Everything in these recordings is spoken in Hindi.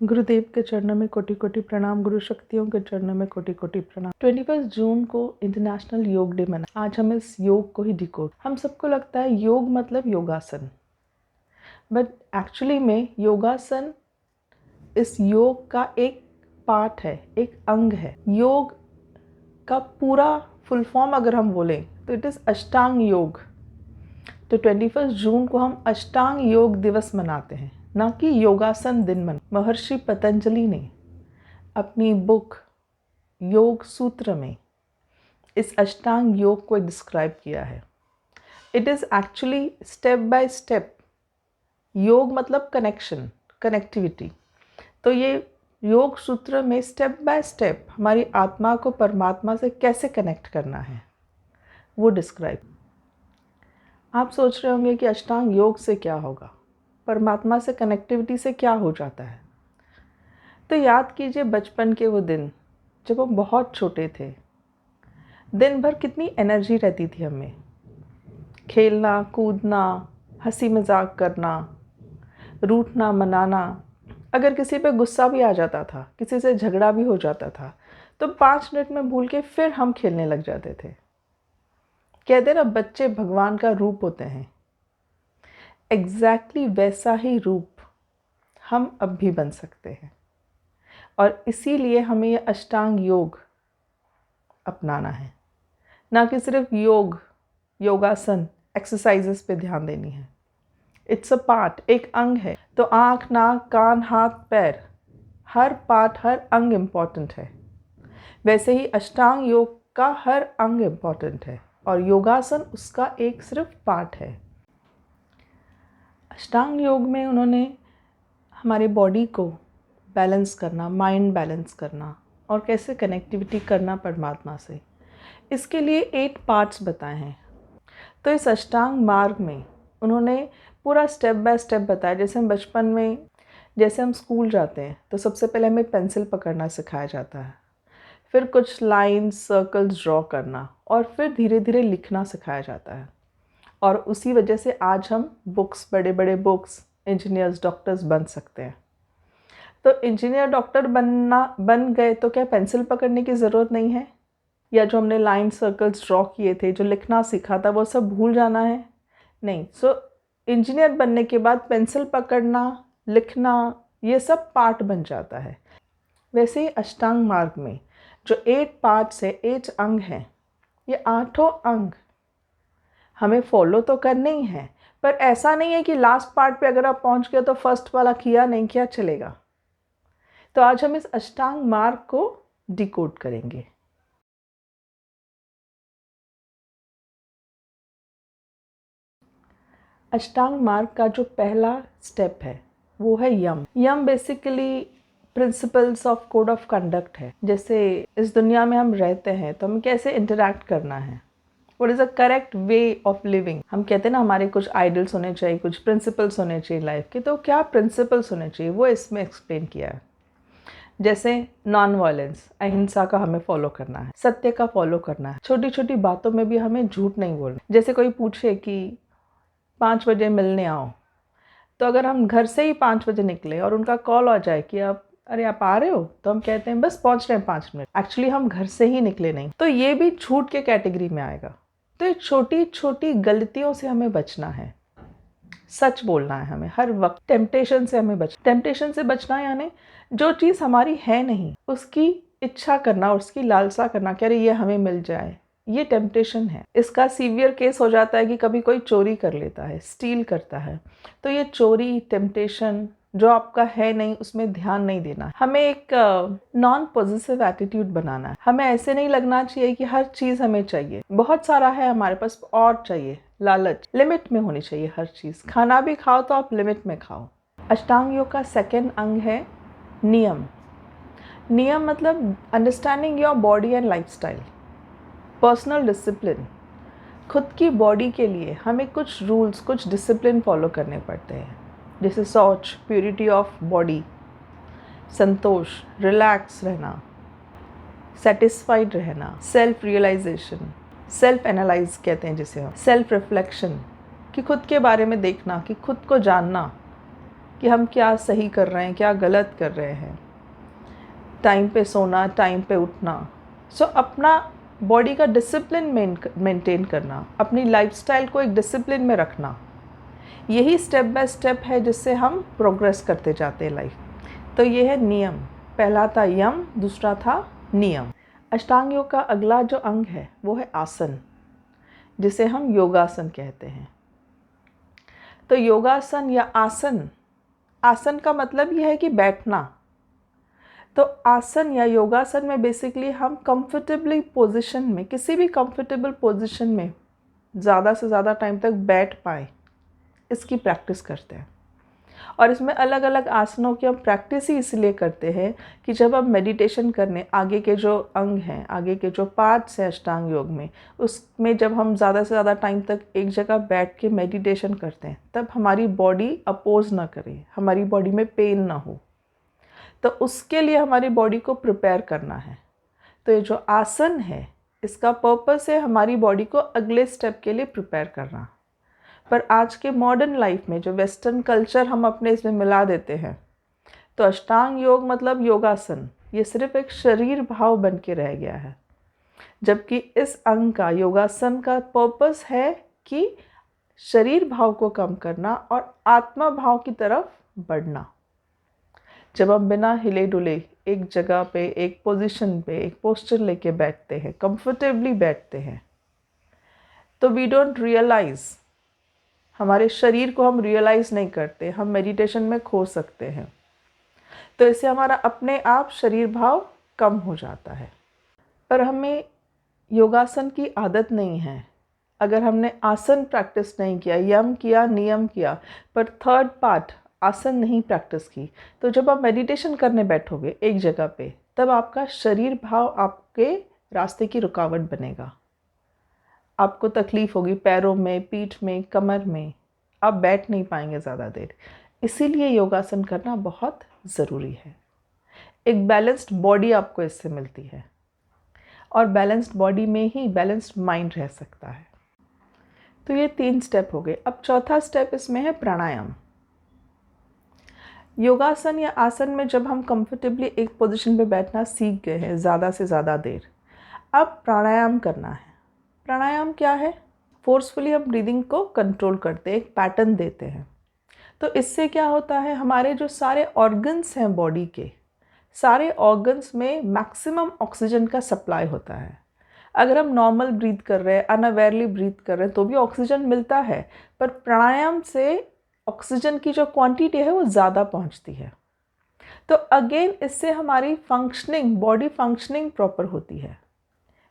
गुरुदेव के चरणों में कोटि कोटि प्रणाम, गुरु शक्तियों के चरणों में कोटि कोटि प्रणाम। 21 जून को इंटरनेशनल योग डे मना। आज हम इस योग को ही डिकोड। हम सबको लगता है योग मतलब योगासन, बट एक्चुअली में योगासन इस योग का एक पार्ट है, एक अंग है। योग का पूरा फुल फॉर्म अगर हम बोलें तो इट इज़ अष्टांग योग। तो 21 जून को हम अष्टांग योग दिवस मनाते हैं, ना कि योगासन दिन महर्षि पतंजलि ने अपनी बुक योग सूत्र में इस अष्टांग योग को डिस्क्राइब किया है। It is actually step by step. योग मतलब कनेक्शन, कनेक्टिविटी। तो ये योग सूत्र में स्टेप बाय स्टेप हमारी आत्मा को परमात्मा से कैसे कनेक्ट करना है वो डिस्क्राइब। आप सोच रहे होंगे कि अष्टांग योग से क्या होगा, परमात्मा से कनेक्टिविटी से क्या हो जाता है। तो याद कीजिए बचपन के वो दिन जब हम बहुत छोटे थे। दिन भर कितनी एनर्जी रहती थी हमें, खेलना कूदना, हंसी मजाक करना, रूठना मनाना। अगर किसी पे गुस्सा भी आ जाता था, किसी से झगड़ा भी हो जाता था, तो 5 मिनट में भूल के फिर हम खेलने लग जाते थे। कहते ना बच्चे भगवान का रूप होते हैं, एग्जैक्टली वैसा ही रूप हम अब भी बन सकते हैं। और इसीलिए हमें ये अष्टांग योग अपनाना है, ना कि सिर्फ योग, योगासन, एक्सरसाइजेस पे ध्यान देनी है। इट्स अ पार्ट, एक अंग है। तो आँख, नाक, कान, हाथ, पैर, हर पार्ट, हर अंग इम्पॉर्टेंट है। वैसे ही अष्टांग योग का हर अंग इम्पॉर्टेंट है और योगासन उसका एक सिर्फ पार्ट है। अष्टांग योग में उन्होंने हमारे बॉडी को बैलेंस करना, माइंड बैलेंस करना और कैसे कनेक्टिविटी करना परमात्मा से, इसके लिए 8 पार्ट्स बताए हैं। तो इस अष्टांग मार्ग में उन्होंने पूरा स्टेप बाय स्टेप बताया। जैसे हम बचपन में, जैसे हम स्कूल जाते हैं तो सबसे पहले हमें पेंसिल पकड़ना सिखाया जाता है, फिर कुछ लाइन्स, सर्कल्स ड्रॉ करना और फिर धीरे धीरे लिखना सिखाया जाता है। और उसी वजह से आज हम बुक्स, बड़े बड़े बुक्स, इंजीनियर्स, डॉक्टर्स बन सकते हैं। तो इंजीनियर, डॉक्टर बन गए तो क्या पेंसिल पकड़ने की ज़रूरत नहीं है? या जो हमने लाइन, सर्कल्स ड्रॉ किए थे, जो लिखना सीखा था, वो सब भूल जाना है? नहीं। सो इंजीनियर बनने के बाद पेंसिल पकड़ना, लिखना, ये सब पार्ट बन जाता है। वैसे ही अष्टांग मार्ग में जो 8 पार्ट्स है, 8 अंग हैं, ये 8 अंग हमें फॉलो तो करने ही हैं, पर ऐसा नहीं है कि लास्ट पार्ट पे अगर आप पहुंच गए तो फर्स्ट वाला किया नहीं किया चलेगा। तो आज हम इस अष्टांग मार्ग को डिकोड करेंगे। अष्टांग मार्ग का जो पहला स्टेप है वो है यम। यम basically principles of code of conduct है। जैसे इस दुनिया में हम रहते हैं तो हमें कैसे इंटरैक्ट करना है, what is a correct way of living. हम कहते हैं ना हमारे कुछ आइडल्स होने चाहिए, कुछ प्रिंसिपल्स होने चाहिए लाइफ के। तो क्या प्रिंसिपल्स होने चाहिए वो इसमें एक्सप्लेन किया है। जैसे नॉन वायलेंस, अहिंसा का हमें फॉलो करना है, सत्य का फॉलो करना है, छोटी छोटी बातों में भी हमें झूठ नहीं बोलना। जैसे कोई पूछे कि 5 बजे मिलने आओ, तो अगर हम घर से ही 5 बजे निकले और उनका कॉल आ जाए कि आप आ रहे हो, तो हम कहते हैं बस पहुंच रहे हैं 5 मिनट। एक्चुअली हम घर से ही निकले नहीं, तो ये भी झूठ के कैटेगरी में आएगा। तो ये छोटी छोटी गलतियों से हमें बचना है, सच बोलना है हमें हर वक्त। टेम्पटेशन से हमें टेम्पटेशन से बचना यानी जो चीज़ हमारी है नहीं उसकी इच्छा करना और उसकी लालसा करना कि अरे ये हमें मिल जाए, ये टेम्पटेशन है। इसका सीवियर केस हो जाता है कि कभी कोई चोरी कर लेता है, स्टील करता है। तो ये चोरी, टेम्पटेशन जो आपका है नहीं, उसमें ध्यान नहीं देना। हमें एक नॉन पॉजिटिव एटीट्यूड बनाना है। हमें ऐसे नहीं लगना चाहिए कि हर चीज़ हमें चाहिए, बहुत सारा है हमारे पास और चाहिए। लालच, लिमिट में होनी चाहिए हर चीज़। खाना भी खाओ तो आप लिमिट में खाओ। अष्टांग योग का सेकेंड अंग है नियम। नियम मतलब understanding your body and lifestyle, personal discipline. खुद की बॉडी के लिए हमें कुछ रूल्स, कुछ डिसिप्लिन फॉलो करने पड़ते हैं। जैसे शौच, purity of body, Santosh, relax रहना, सेटिस्फाइड रहना, सेल्फ रियलाइजेशन, सेल्फ एनालाइज कहते हैं जिसे हम, सेल्फ रिफ्लेक्शन, कि खुद के बारे में देखना, कि खुद को जानना, कि हम क्या सही कर रहे हैं, क्या गलत कर रहे हैं, टाइम पे सोना, टाइम पे उठना। सो अपना बॉडी का डिसिप्लिन मेंटेन करना, अपनी लाइफस्टाइल को एक डिसिप्लिन में रखना, यही स्टेप बाय स्टेप है जिससे हम प्रोग्रेस करते जाते हैं लाइफ। तो ये है नियम। पहला था यम, दूसरा था नियम। अष्टांग योग का अगला जो अंग है वो है आसन, जिसे हम योगासन कहते हैं। तो योगासन या आसन, आसन का मतलब यह है कि बैठना। तो आसन या योगासन में बेसिकली हम कंफर्टेबली पोजीशन में, किसी भी कंफर्टेबल पोजीशन में ज़्यादा से ज़्यादा टाइम तक बैठ पाए, इसकी प्रैक्टिस करते हैं। और इसमें अलग अलग आसनों की हम प्रैक्टिस ही इसलिए करते हैं कि जब हम मेडिटेशन करने, आगे के जो अंग हैं, आगे के जो पार्ट्स हैं अष्टांग योग में, उसमें जब हम ज़्यादा से ज़्यादा टाइम तक एक जगह बैठ के मेडिटेशन करते हैं, तब हमारी बॉडी अपोज ना करे, हमारी बॉडी में पेन ना हो। तो उसके लिए हमारी बॉडी को प्रिपेयर करना है। तो ये जो आसन है, इसका पर्पस है हमारी बॉडी को अगले स्टेप के लिए प्रिपेयर करना। पर आज के मॉडर्न लाइफ में जो वेस्टर्न कल्चर हम अपने इसमें मिला देते हैं, तो अष्टांग योग मतलब योगासन, ये सिर्फ एक शरीर भाव बन के रह गया है। जबकि इस अंग का, योगासन का पर्पस है कि शरीर भाव को कम करना और आत्मा भाव की तरफ बढ़ना। जब हम बिना हिले डुले एक जगह पे, एक पोजीशन पे, एक पोस्चर लेके बैठते हैं, कंफर्टेबली बैठते हैं, तो वी डोंट रियलाइज, हमारे शरीर को हम रियलाइज़ नहीं करते, हम मेडिटेशन में खो सकते हैं। तो इससे हमारा अपने आप शरीर भाव कम हो जाता है। पर हमें योगासन की आदत नहीं है। अगर हमने आसन प्रैक्टिस नहीं किया, यम किया, नियम किया, पर थर्ड पार्ट आसन नहीं प्रैक्टिस की, तो जब आप मेडिटेशन करने बैठोगे एक जगह पे, तब आपका शरीर भाव आपके रास्ते की रुकावट बनेगा। आपको तकलीफ़ होगी पैरों में, पीठ में, कमर में, आप बैठ नहीं पाएंगे ज़्यादा देर। इसीलिए योगासन करना बहुत ज़रूरी है। एक बैलेंस्ड बॉडी आपको इससे मिलती है, और बैलेंस्ड बॉडी में ही बैलेंस्ड माइंड रह सकता है। तो ये 3 स्टेप हो गए। अब चौथा स्टेप इसमें है प्राणायाम। योगासन या आसन में जब हम कंफर्टेबली एक पोजीशन पे बैठना सीख गए हैं ज़्यादा से ज़्यादा देर, अब प्राणायाम करना है। प्राणायाम क्या है? फोर्सफुली हम ब्रीदिंग को कंट्रोल करते हैं, एक पैटर्न देते हैं। तो इससे क्या होता है, हमारे जो सारे ऑर्गन्स हैं बॉडी के, सारे ऑर्गन्स में मैक्सिमम ऑक्सीजन का सप्लाई होता है। अगर हम नॉर्मल ब्रीथ कर रहे हैं, अनअवेयरली ब्रीथ कर रहे हैं, तो भी ऑक्सीजन मिलता है, पर प्राणायाम से ऑक्सीजन की जो क्वांटिटी है वो ज़्यादा पहुंचती है। तो अगेन इससे हमारी फंक्शनिंग, बॉडी फंक्शनिंग प्रॉपर होती है।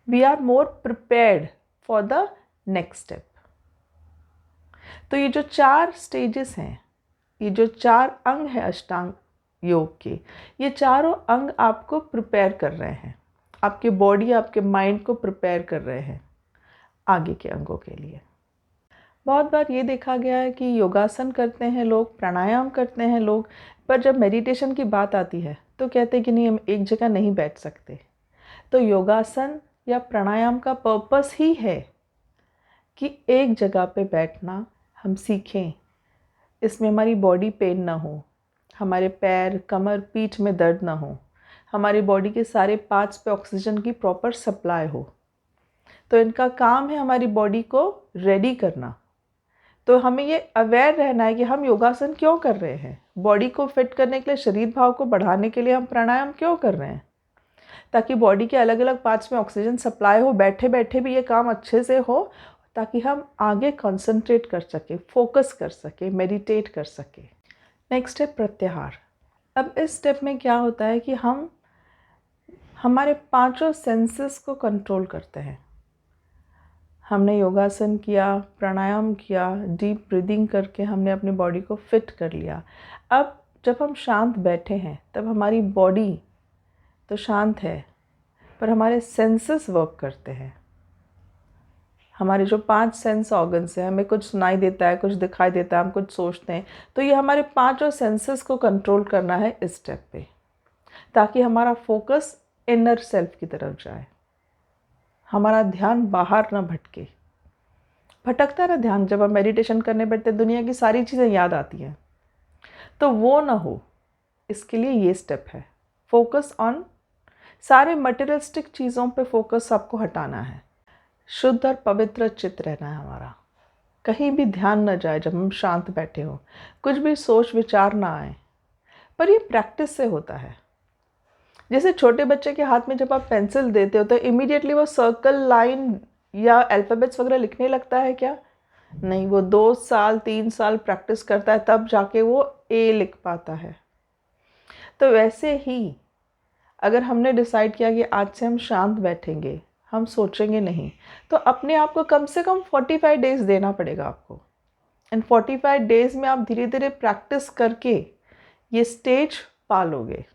We are more prepared for the next step. तो ये जो 4 स्टेजेस हैं, ये जो 4 अंग हैं अष्टांग योग के, ये चारों अंग आपको प्रिपेयर कर रहे हैं, आपके बॉडी, आपके माइंड को प्रिपेयर कर रहे हैं आगे के अंगों के लिए। बहुत बार ये देखा गया है कि योगासन करते हैं लोग, प्राणायाम करते हैं लोग, पर जब मेडिटेशन की बात आती है तो कहते हैं कि नहीं, हम एक जगह नहीं बैठ सकते। तो योगासन या प्राणायाम का पर्पस ही है कि एक जगह पे बैठना हम सीखें, इसमें हमारी बॉडी पेन ना हो, हमारे पैर, कमर, पीठ में दर्द ना हो, हमारी बॉडी के सारे पार्ट्स पे ऑक्सीजन की प्रॉपर सप्लाई हो। तो इनका काम है हमारी बॉडी को रेडी करना। तो हमें ये अवेयर रहना है कि हम योगासन क्यों कर रहे हैं, बॉडी को फिट करने के लिए, शरीर भाव को बढ़ाने के लिए हम प्राणायाम क्यों कर रहे हैं, ताकि बॉडी के अलग अलग पार्ट्स में ऑक्सीजन सप्लाई हो, बैठे बैठे भी ये काम अच्छे से हो, ताकि हम आगे कंसंट्रेट कर सके, फोकस कर सके, मेडिटेट कर सके। नेक्स्ट है प्रत्याहार। अब इस स्टेप में क्या होता है कि हम हमारे 5 सेंसेस को कंट्रोल करते हैं। हमने योगासन किया, प्राणायाम किया, डीप ब्रीदिंग करके हमने अपनी बॉडी को फिट कर लिया। अब जब हम शांत बैठे हैं, तब हमारी बॉडी तो शांत है, पर हमारे सेंसेस वर्क करते हैं। हमारे जो 5 सेंस ऑर्गन्स हैं, हमें कुछ सुनाई देता है, कुछ दिखाई देता है, हम कुछ सोचते हैं, तो ये हमारे 5 सेंसेस को कंट्रोल करना है इस स्टेप पे, ताकि हमारा फोकस इनर सेल्फ की तरफ जाए, हमारा ध्यान बाहर ना भटके। भटकता रहा ध्यान, जब हम मेडिटेशन करने बैठते दुनिया की सारी चीज़ें याद आती हैं। तो वो ना हो, इसके लिए ये स्टेप है। फोकस ऑन, सारे मटेरियलिस्टिक चीज़ों पे फोकस आपको हटाना है। शुद्ध और पवित्र चित्त रहना है हमारा, कहीं भी ध्यान न जाए जब हम शांत बैठे हों, कुछ भी सोच विचार ना आए। पर ये प्रैक्टिस से होता है। जैसे छोटे बच्चे के हाथ में जब आप पेंसिल देते हो तो इमीडिएटली वो सर्कल, लाइन या अल्फ़ाबेट्स वगैरह लिखने लगता है क्या? नहीं, वो 2 साल 3 साल प्रैक्टिस करता है तब जाके वो ए लिख पाता है। तो वैसे ही अगर हमने डिसाइड किया कि आज से हम शांत बैठेंगे, हम सोचेंगे नहीं, तो अपने आप को कम से कम 45 डेज़ देना पड़ेगा आपको। इन 45 डेज़ में आप धीरे धीरे प्रैक्टिस करके ये स्टेज पा लोगे।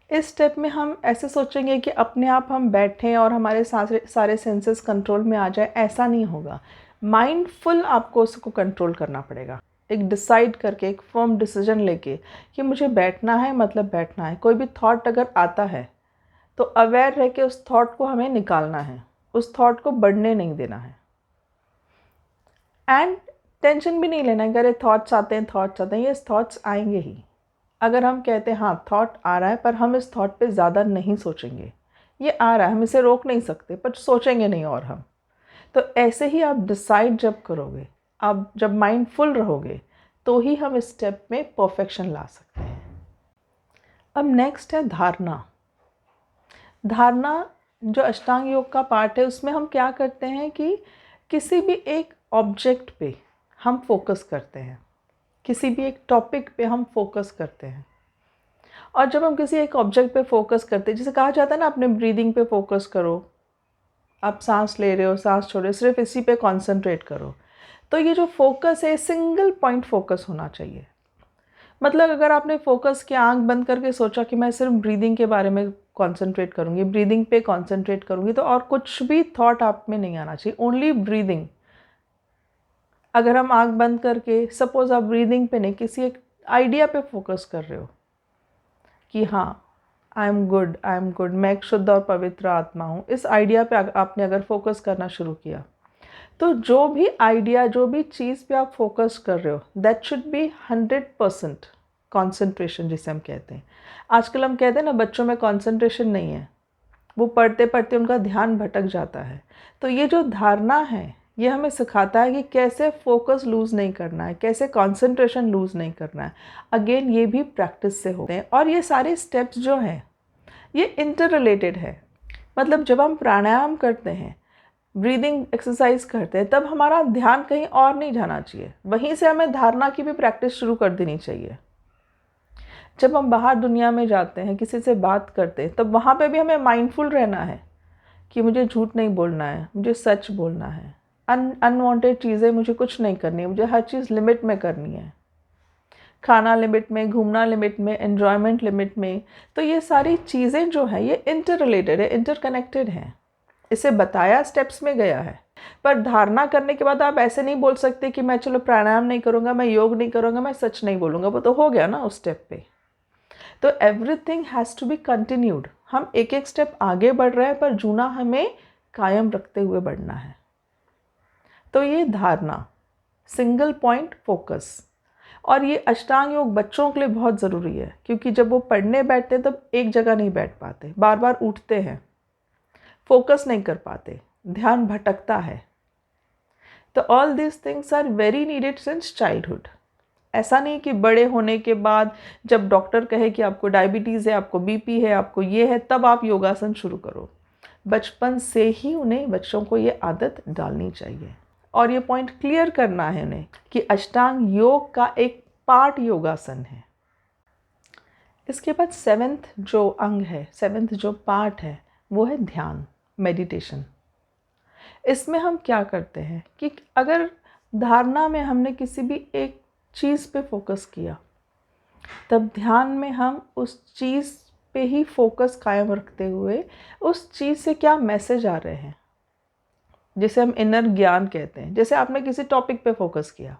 इस स्टेप में हम ऐसे सोचेंगे कि अपने आप हम बैठें और हमारे सारे सेंसेस कंट्रोल में आ जाए, ऐसा नहीं होगा। माइंडफुल आपको उसको कंट्रोल करना पड़ेगा, एक डिसाइड करके, एक फर्म डिसीजन लेके कि मुझे बैठना है, मतलब बैठना है। कोई भी थॉट अगर आता है तो अवेयर रह के उस थॉट को हमें निकालना है, उस थॉट को बढ़ने नहीं देना है। एंड टेंशन भी नहीं लेना है कि अरे थॉट्स आते हैं, ये थॉट्स आएंगे ही। अगर हम कहते हैं हाँ थॉट आ रहा है पर हम इस थॉट पे ज़्यादा नहीं सोचेंगे, ये आ रहा है, हम इसे रोक नहीं सकते पर सोचेंगे नहीं और हम, तो ऐसे ही आप डिसाइड जब करोगे, आप जब माइंडफुल रहोगे, तो ही हम इस स्टेप में परफेक्शन ला सकते हैं। अब नेक्स्ट है धारणा। धारणा जो अष्टांग योग का पार्ट है, उसमें हम क्या करते हैं कि किसी भी एक ऑब्जेक्ट पे हम फोकस करते हैं, किसी भी एक टॉपिक पे हम फोकस करते हैं। और जब हम किसी एक ऑब्जेक्ट पे फोकस करते हैं, जैसे कहा जाता है ना, अपने ब्रीदिंग पे फोकस करो, आप सांस ले रहे हो, सांस छोड़ रहे हो, सिर्फ इसी पे कंसंट्रेट करो। तो ये जो फोकस है, सिंगल पॉइंट फोकस होना चाहिए। मतलब अगर आपने फोकस किया, आंख बंद करके सोचा कि मैं सिर्फ ब्रीदिंग के बारे में कंसंट्रेट करूँगी, ब्रीदिंग पे कंसंट्रेट करूँगी, तो और कुछ भी थॉट आप में नहीं आना चाहिए, ओनली ब्रीदिंग। अगर हम आंख बंद करके, सपोज आप ब्रीदिंग पे नहीं, किसी एक आइडिया पे फोकस कर रहे हो कि हाँ आई एम गुड, मैं एक शुद्ध और पवित्र आत्मा हूँ, इस आइडिया पे आपने अगर फोकस करना शुरू किया, तो जो भी आइडिया, जो भी चीज़ पे आप फोकस कर रहे हो, दैट शुड बी 100% कॉन्सेंट्रेशन, जिसे हम कहते हैं। आजकल हम कहते हैं ना, बच्चों में कॉन्सेंट्रेशन नहीं है, वो पढ़ते पढ़ते उनका ध्यान भटक जाता है। तो ये जो धारणा है, ये हमें सिखाता है कि कैसे फोकस लूज़ नहीं करना है, कैसे कंसंट्रेशन लूज़ नहीं करना है। अगेन ये भी प्रैक्टिस से होते हैं, और ये सारे स्टेप्स जो हैं ये इंटर रिलेटेड है। मतलब जब हम प्राणायाम करते हैं, ब्रीदिंग एक्सरसाइज करते हैं, तब हमारा ध्यान कहीं और नहीं जाना चाहिए, वहीं से हमें धारणा की भी प्रैक्टिस शुरू कर देनी चाहिए। जब हम बाहर दुनिया में जाते हैं, किसी से बात करते हैं, तब वहाँ पे भी हमें माइंडफुल रहना है कि मुझे झूठ नहीं बोलना है, मुझे सच बोलना है, अनवांटेड चीज़ें मुझे कुछ नहीं करनी है, मुझे हर चीज़ लिमिट में करनी है, खाना लिमिट में, घूमना लिमिट में, एन्जॉयमेंट लिमिट में। तो ये सारी चीज़ें जो हैं ये इंटर रिलेटेड है, इंटर कनेक्टेड हैं। इसे बताया स्टेप्स में गया है, पर धारणा करने के बाद आप ऐसे नहीं बोल सकते कि मैं चलो प्राणायाम नहीं करूँगा, मैं योग नहीं करूँगा, मैं सच नहीं बोलूँगा, वो तो हो गया ना उस स्टेप पे। तो everything has to be continued. हम एक एक स्टेप आगे बढ़ रहे हैं, पर जूना हमें कायम रखते हुए बढ़ना है। तो ये धारणा, सिंगल पॉइंट फोकस, और ये अष्टांग योग बच्चों के लिए बहुत ज़रूरी है, क्योंकि जब वो पढ़ने बैठते हैं तब एक जगह नहीं बैठ पाते, बार बार उठते हैं, फोकस नहीं कर पाते, ध्यान भटकता है। तो all this things are very needed since childhood. ऐसा नहीं कि बड़े होने के बाद जब डॉक्टर कहे कि आपको डायबिटीज़ है, आपको बीपी है, आपको ये है, तब आप योगासन शुरू करो। बचपन से ही उन्हें, बच्चों को ये आदत डालनी चाहिए, और ये पॉइंट क्लियर करना है उन्हें कि अष्टांग योग का एक पार्ट योगासन है। इसके बाद 7th जो अंग है, 7th जो पार्ट है, वो है ध्यान, मेडिटेशन। इसमें हम क्या करते हैं कि अगर धारणा में हमने किसी भी एक चीज़ पे फोकस किया, तब ध्यान में हम उस चीज़ पे ही फोकस कायम रखते हुए उस चीज़ से क्या मैसेज आ रहे हैं, जिसे हम इनर ज्ञान कहते हैं। जैसे आपने किसी टॉपिक पे फोकस किया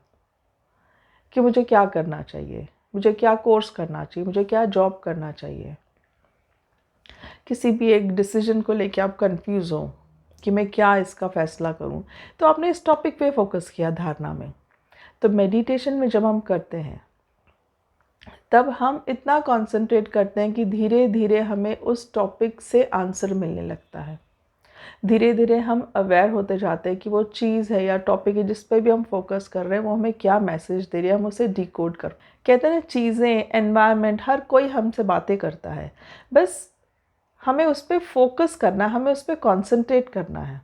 कि मुझे क्या करना चाहिए, मुझे क्या कोर्स करना चाहिए, मुझे क्या जॉब करना चाहिए, किसी भी एक डिसीजन को लेके आप कंफ्यूज हो कि मैं क्या इसका फ़ैसला करूं, तो आपने इस टॉपिक पे फोकस किया धारणा में। तो मेडिटेशन में जब हम करते हैं तब हम इतना कंसंट्रेट करते हैं कि धीरे धीरे हमें उस टॉपिक से आंसर मिलने लगता है। धीरे धीरे हम अवेयर होते जाते हैं कि वो चीज़ है या टॉपिक है जिस पे भी हम फोकस कर रहे हैं वो हमें क्या मैसेज दे रही है, हम उसे डिकोड कर। कहते हैं ना, चीज़ें, एनवायरनमेंट, हर कोई हमसे बातें करता है, बस हमें उस पर फोकस करना है, हमें उस पर कॉन्सेंट्रेट करना है।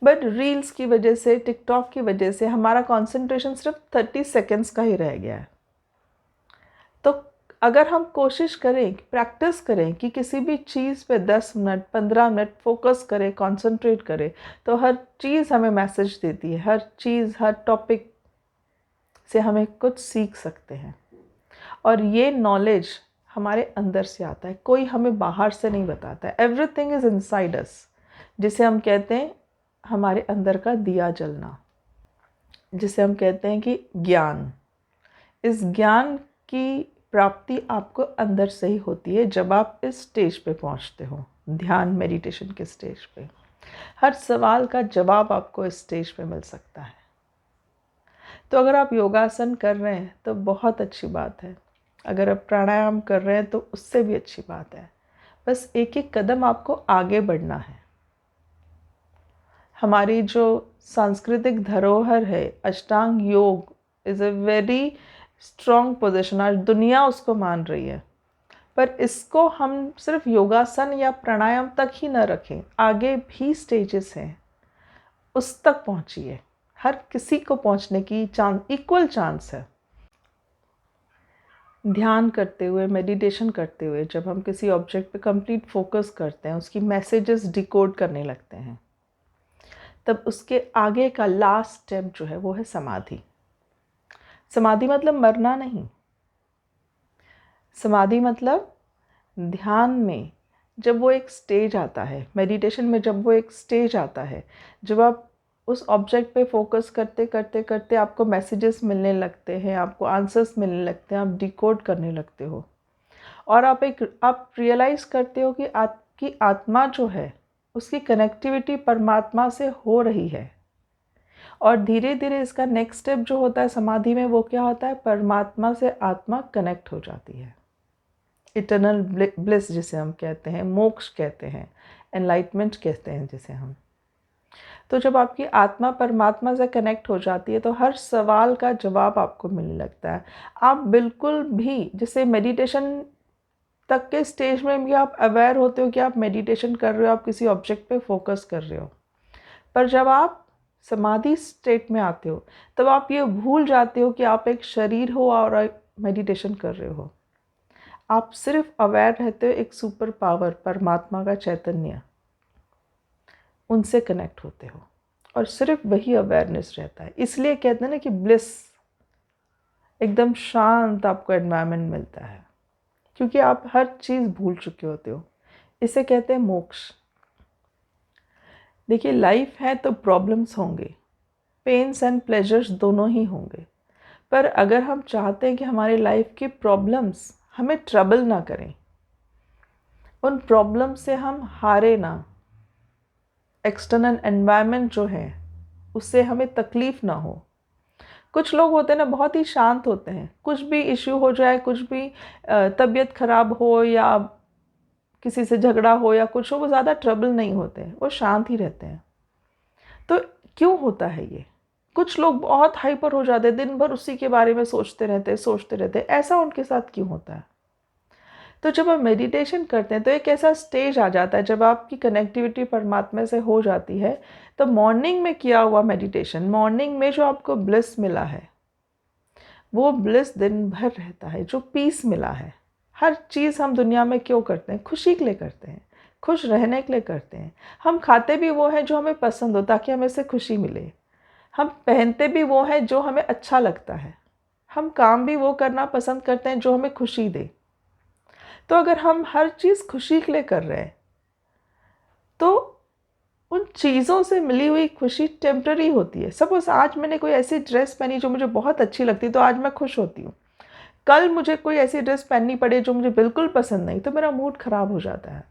बट रील्स की वजह से, टिकटॉक की वजह से हमारा कॉन्सेंट्रेशन सिर्फ 30 सेकेंड्स का ही रह गया है। तो अगर हम कोशिश करें, प्रैक्टिस करें कि किसी भी चीज़ पे 10 मिनट 15 मिनट फोकस करें, कंसंट्रेट करें, तो हर चीज़ हमें मैसेज देती है। हर चीज़, हर टॉपिक से हमें कुछ सीख सकते हैं। और ये नॉलेज हमारे अंदर से आता है, कोई हमें बाहर से नहीं बताता है। एवरीथिंग इज़ इनसाइड अस, जिसे हम कहते हैं हमारे अंदर का दिया जलना, जिसे हम कहते हैं कि ज्ञान। इस ज्ञान की प्राप्ति आपको अंदर से ही होती है जब आप इस स्टेज पे पहुंचते हो, ध्यान मेडिटेशन के स्टेज पे। हर सवाल का जवाब आपको इस स्टेज पे मिल सकता है। तो अगर आप योगासन कर रहे हैं तो बहुत अच्छी बात है, अगर आप प्राणायाम कर रहे हैं तो उससे भी अच्छी बात है। बस एक एक कदम आपको आगे बढ़ना है। हमारी जो सांस्कृतिक धरोहर है, अष्टांग योग is a very strong position, आज दुनिया उसको मान रही है। पर इसको हम सिर्फ योगासन या प्राणायाम तक ही न रखें, आगे भी स्टेजेस हैं, उस तक पहुंचिए। हर किसी को पहुंचने की इक्वल चांस है। ध्यान करते हुए, मेडिटेशन करते हुए जब हम किसी ऑब्जेक्ट पे कंप्लीट फोकस करते हैं, उसकी मैसेजेस डिकोड करने लगते हैं, तब उसके आगे का लास्ट स्टेप जो है वो है समाधि। समाधि मतलब मरना नहीं। समाधि मतलब ध्यान में जब वो एक स्टेज आता है, मेडिटेशन में जब वो एक स्टेज आता है, जब आप उस ऑब्जेक्ट पे फोकस करते करते करते आपको मैसेजेस मिलने लगते हैं, आपको आंसर्स मिलने लगते हैं, आप डिकोड करने लगते हो, और आप रियलाइज़ करते हो कि आपकी आत्मा जो है उसकी कनेक्टिविटी परमात्मा से हो रही है। और धीरे धीरे इसका नेक्स्ट स्टेप जो होता है समाधि में, वो क्या होता है, परमात्मा से आत्मा कनेक्ट हो जाती है। इटर्नल ब्लिस जिसे हम कहते हैं, मोक्ष कहते हैं, एनलाइटमेंट कहते हैं जिसे हम। तो जब आपकी आत्मा परमात्मा से कनेक्ट हो जाती है तो हर सवाल का जवाब आपको मिलने लगता है। आप बिल्कुल भी, जैसे मेडिटेशन तक के स्टेज में भी आप अवेयर होते हो कि आप मेडिटेशन कर रहे हो, आप किसी ऑब्जेक्ट पे फोकस कर रहे हो, पर जब आप समाधि स्टेट में आते हो तब आप ये भूल जाते हो कि आप एक शरीर हो और मेडिटेशन कर रहे हो। आप सिर्फ अवेयर रहते हो एक सुपर पावर, परमात्मा का चैतन्य, उनसे कनेक्ट होते हो, और सिर्फ वही अवेयरनेस रहता है। इसलिए कहते हैं ना कि ब्लिस, एकदम शांत आपको एनवायरनमेंट मिलता है, क्योंकि आप हर चीज़ भूल चुके होते हो। इसे कहते हैं मोक्ष। देखिए, लाइफ है तो प्रॉब्लम्स होंगे, पेन्स एंड प्लेजर्स दोनों ही होंगे, पर अगर हम चाहते हैं कि हमारी लाइफ की प्रॉब्लम्स हमें ट्रबल ना करें, उन प्रॉब्लम से हम हारे ना, एक्सटर्नल एनवायरनमेंट जो है उससे हमें तकलीफ़ ना हो। कुछ लोग होते हैं ना, बहुत ही शांत होते हैं, कुछ भी इश्यू हो जाए, कुछ भी तबीयत ख़राब हो या किसी से झगड़ा हो या कुछ हो, वो ज़्यादा ट्रबल नहीं होते हैं, वो शांत ही रहते हैं। तो क्यों होता है ये? कुछ लोग बहुत हाइपर हो जाते हैं, दिन भर उसी के बारे में सोचते रहते हैं, ऐसा उनके साथ क्यों होता है? तो जब हम मेडिटेशन करते हैं तो एक ऐसा स्टेज आ जाता है जब आपकी कनेक्टिविटी परमात्मा से हो जाती है, तो मॉर्निंग में किया हुआ मेडिटेशन, मॉर्निंग में जो आपको ब्लिस मिला है, वो ब्लिस दिन भर रहता है। जो पीस मिला है, हर चीज़ हम दुनिया में क्यों करते हैं? खुशी के लिए करते हैं, खुश रहने के लिए करते हैं। हम खाते भी वो हैं जो हमें पसंद हो ताकि हमें से खुशी मिले, हम पहनते भी वो हैं जो हमें अच्छा लगता है, हम काम भी वो करना पसंद करते हैं जो हमें खुशी दे। तो अगर हम हर चीज़ खुशी के लिए कर रहे हैं तो उन चीज़ों से मिली हुई खुशी टेम्पररी होती है। सपोज़ आज मैंने कोई ऐसी ड्रेस पहनी जो मुझे बहुत अच्छी लगती है तो आज मैं खुश होती हूँ। कल मुझे कोई ऐसी ड्रेस पहननी पड़े जो मुझे बिल्कुल पसंद नहीं, तो मेरा मूड ख़राब हो जाता है।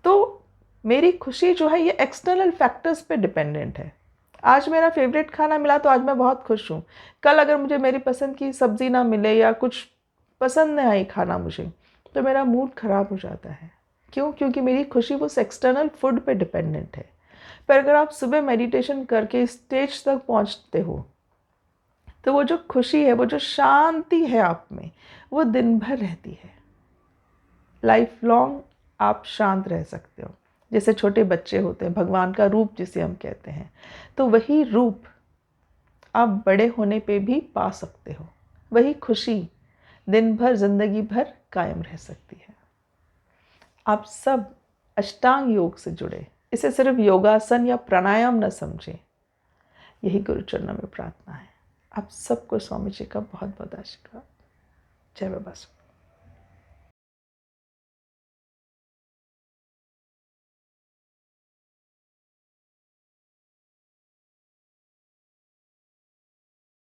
तो मेरी खुशी जो है ये एक्सटर्नल फैक्टर्स पे डिपेंडेंट है आज मेरा फेवरेट खाना मिला तो आज मैं बहुत खुश हूँ। कल अगर मुझे मेरी पसंद की सब्ज़ी ना मिले या कुछ पसंद नहीं आई खाना मुझे, तो मेरा मूड ख़राब हो जाता है। क्यों? क्योंकि मेरी खुशी उस एक्सटर्नल फूड पे डिपेंडेंट है। पर अगर आप सुबह मेडिटेशन करके इस स्टेज तक पहुँचते हो, तो वो जो खुशी है, वो जो शांति है आप में, वो दिन भर रहती है। लाइफ लॉन्ग आप शांत रह सकते हो। जैसे छोटे बच्चे होते हैं, भगवान का रूप जिसे हम कहते हैं, तो वही रूप आप बड़े होने पे भी पा सकते हो। वही खुशी दिन भर, जिंदगी भर कायम रह सकती है। आप सब अष्टांग योग से जुड़े, इसे सिर्फ योगासन या प्राणायाम न समझें। यही गुरुचरणों में प्रार्थना है। आप सबको स्वामी जी का बहुत बहुत आशीर्वाद। जय बाबा।